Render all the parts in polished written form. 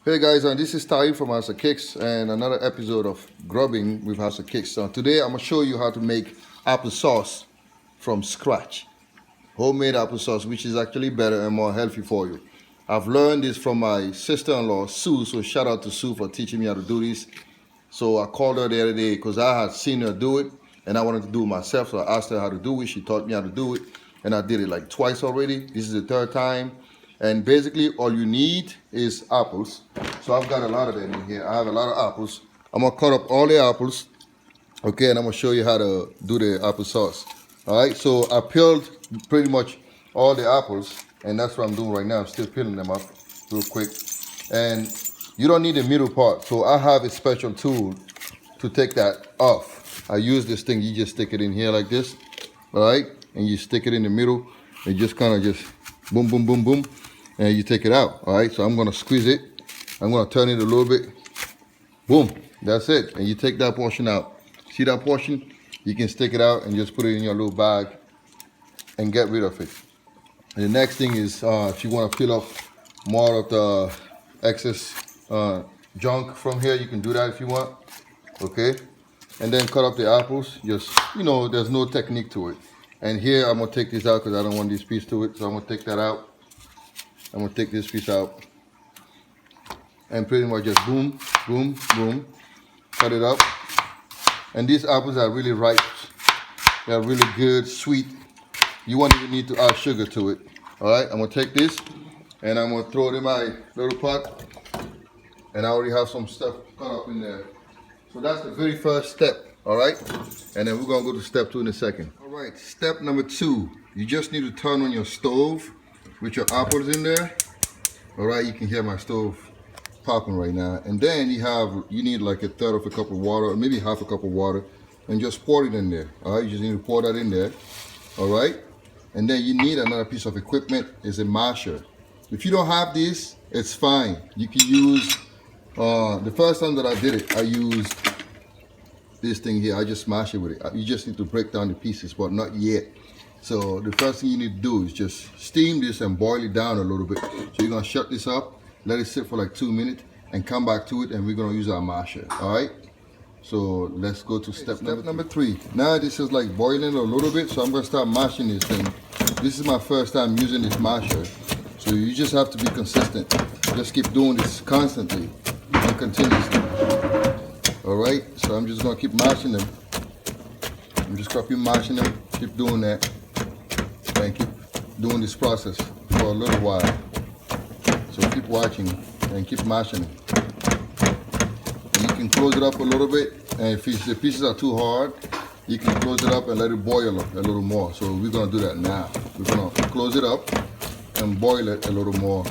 Hey guys, this is Ty from House of Kicks and another episode of Grubbing with House of Kicks. Today I'm going to show you how to make applesauce from scratch. Homemade applesauce, which is actually better and more healthy for you. I've learned this from my sister-in-law, Sue, so shout out to Sue for teaching me how to do this. So I called her the other day because I had seen her do it and I wanted to do it myself. So I asked her how to do it. She taught me how to do it and I did it like twice already. This is the third time. And basically all you need is apples. So I've got a lot of them in here. I have a lot of apples. I'm gonna cut up all the apples, okay, and I'm gonna show you how to do the applesauce. All right, so I peeled pretty much all the apples, and that's what I'm doing right now. I'm still peeling them up real quick. And you don't need the middle part, so I have a special tool to take that off. I use this thing, you just stick it in here like this, all right? And you stick it in the middle, and just kind of just boom, boom, boom, boom, and you take it out, all right? So I'm gonna squeeze it. I'm gonna turn it a little bit. Boom, that's it. And you take that portion out. See that portion? You can stick it out and just put it in your little bag and get rid of it. And the next thing is if you wanna peel off more of the excess junk from here, you can do that if you want, okay? And then cut up the apples. Just, there's no technique to it. And here I'm gonna take this out because I don't want this piece to it, so I'm gonna take that out. I'm gonna take this piece out and pretty much just boom, boom, boom, cut it up. And these apples are really ripe. They're really good, sweet. You won't even need to add sugar to it. All right, I'm gonna take this and I'm gonna throw it in my little pot. And I already have some stuff cut up in there. So that's the very first step, all right? And then we're gonna go to step 2 in a second. All right, step number 2. You just need to turn on your stove with your apples in there. All right, you can hear my stove popping right now. And then you need like a third of a cup of water, or maybe half a cup of water, and just pour it in there. All right, you just need to pour that in there. All right, and then you need another piece of equipment, is a masher. If you don't have this, it's fine. You can use the first time that I did it, I used this thing here. I just smash it with it. You just need to break down the pieces, but not yet. So the first thing you need to do is just steam this and boil it down a little bit. So you're gonna shut this up, let it sit for like 2 minutes, and come back to it, and we're gonna use our masher. All right. So let's go to step number 3. Now this is like boiling a little bit, so I'm gonna start mashing this thing. This is my first time using this masher, so you just have to be consistent. Just keep doing this constantly and continuously. All right. So I'm just gonna keep mashing them. I'm just gonna keep mashing them. Keep doing that. And keep doing this process for a little while. So keep watching and keep mashing it. And you can close it up a little bit, and if the pieces are too hard, you can close it up and let it boil a little more. So we're gonna do that now. We're gonna close it up and boil it a little more.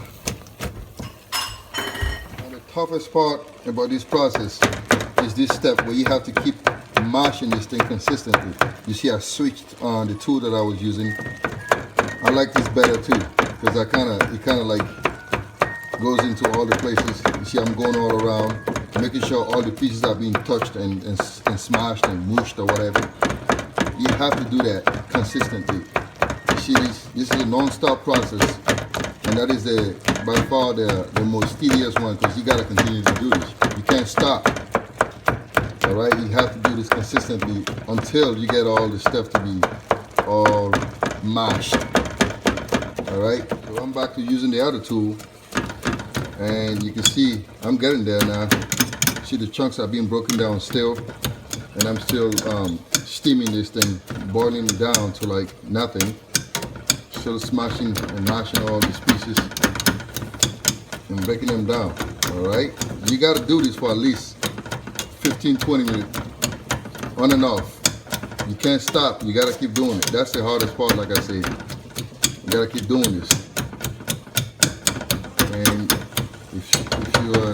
And the toughest part about this process is this step where you have to keep mashing this thing consistently. You see, I switched on the tool that I was using. I like this better too, because it kind of like goes into all the places. You see, I'm going all around, making sure all the pieces are being touched and smashed and mushed or whatever. You have to do that consistently. You see, this is a non-stop process, and that is by far the most tedious one, because you got to continue to do this. You can't stop. All right, you have to do this consistently until you get all the stuff to be all mashed. All right, so I'm back to using the other tool, and you can see I'm getting there now. See, the chunks are being broken down still, and I'm still steaming this thing, boiling it down to like nothing. Still smashing and mashing all these pieces and breaking them down. All right, you got to do this for at least 15-20 minutes on and off. You can't stop. You got to keep doing it. That's the hardest part, like I said. You got to keep doing this. And if you are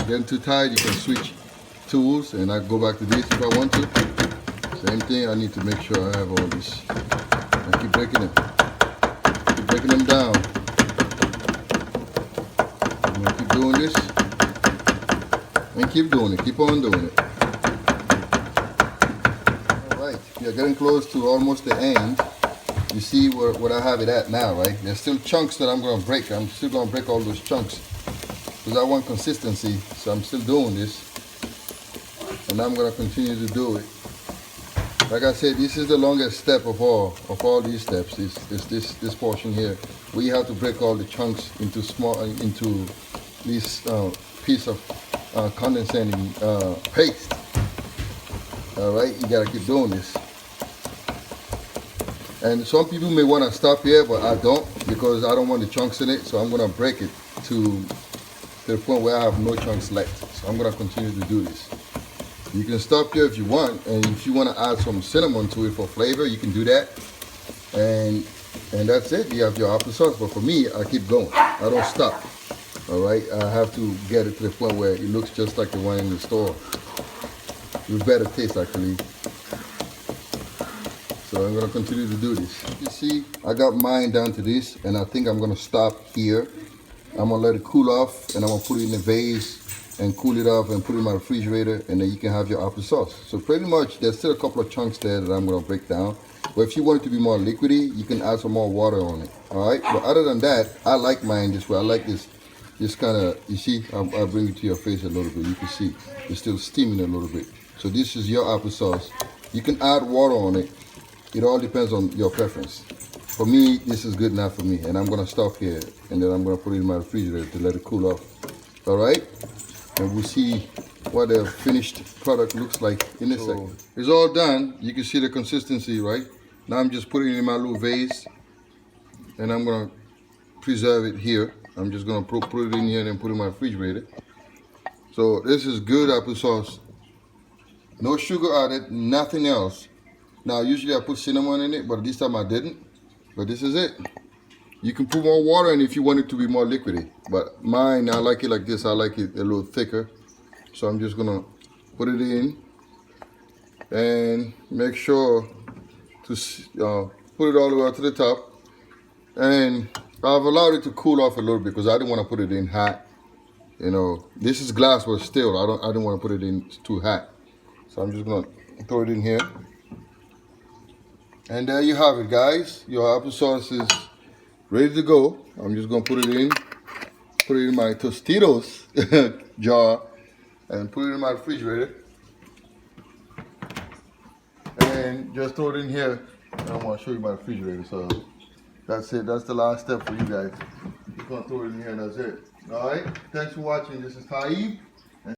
getting too tired, you can switch tools, and I go back to this if I want to. Same thing, I need to make sure I have all this. I keep breaking them. Keep breaking them down. I'm going to keep doing this. And keep doing it. Keep on doing it. All right. We are getting close to almost the end. You see what I have it at now, right? There's still chunks that I'm going to break. I'm still going to break all those chunks. because I want consistency. So I'm still doing this, and I'm gonna continue to do it. Like I said, this is the longest step of all these steps. Is this portion here. We have to break all the chunks into into this piece of condensing paste. All right, you gotta keep doing this. And some people may want to stop here, but I don't, because I don't want the chunks in it. So I'm gonna break it to the point where I have no chunks left. So I'm gonna continue to do this. You can stop here if you want, and if you want to add some cinnamon to it for flavor, you can do that. And that's it. You have your applesauce. But for me, I keep going. I don't stop. All right. I have to get it to the point where it looks just like the one in the store, with better taste actually. So I'm gonna continue to do this. You see, I got mine down to this, and I think I'm gonna stop here. I'm gonna let it cool off, and I'm gonna put it in a vase and cool it off and put it in my refrigerator, and then you can have your applesauce. So pretty much there's still a couple of chunks there that I'm gonna break down. But if you want it to be more liquidy, you can add some more water on it. All right. But other than that, I like mine this way. I like this kind of, you see, I'll bring it to your face a little bit. You can see it's still steaming a little bit. So this is your applesauce. You can add water on it. It all depends on your preference. For me, this is good enough for me, and I'm gonna stop here, and then I'm gonna put it in my refrigerator to let it cool off. All right. And we'll see what the finished product looks like in a second. It's all done. You can see the consistency, right? Now I'm just putting it in my little vase, and I'm gonna preserve it here. I'm just gonna put it in here and then put it in my refrigerator. So this is good applesauce. No sugar added, nothing else. Now usually I put cinnamon in it, but this time I didn't. But this is it. You can put more water in if you want it to be more liquidy. But mine, I like it like this. I like it a little thicker. So I'm just gonna put it in and make sure to put it all the way up to the top. And I've allowed it to cool off a little bit because I didn't want to put it in hot. You know, this is glass, but still, I didn't want to put it in too hot. So I'm just gonna throw it in here. And there you have it, guys. Your applesauce is ready to go. I'm just gonna put it in my Tostitos jar, and put it in my refrigerator. And just throw it in here. I want to show you my refrigerator, so that's it. That's the last step for you guys. Just gonna throw it in here, and that's it. All right. Thanks for watching. This is Taib.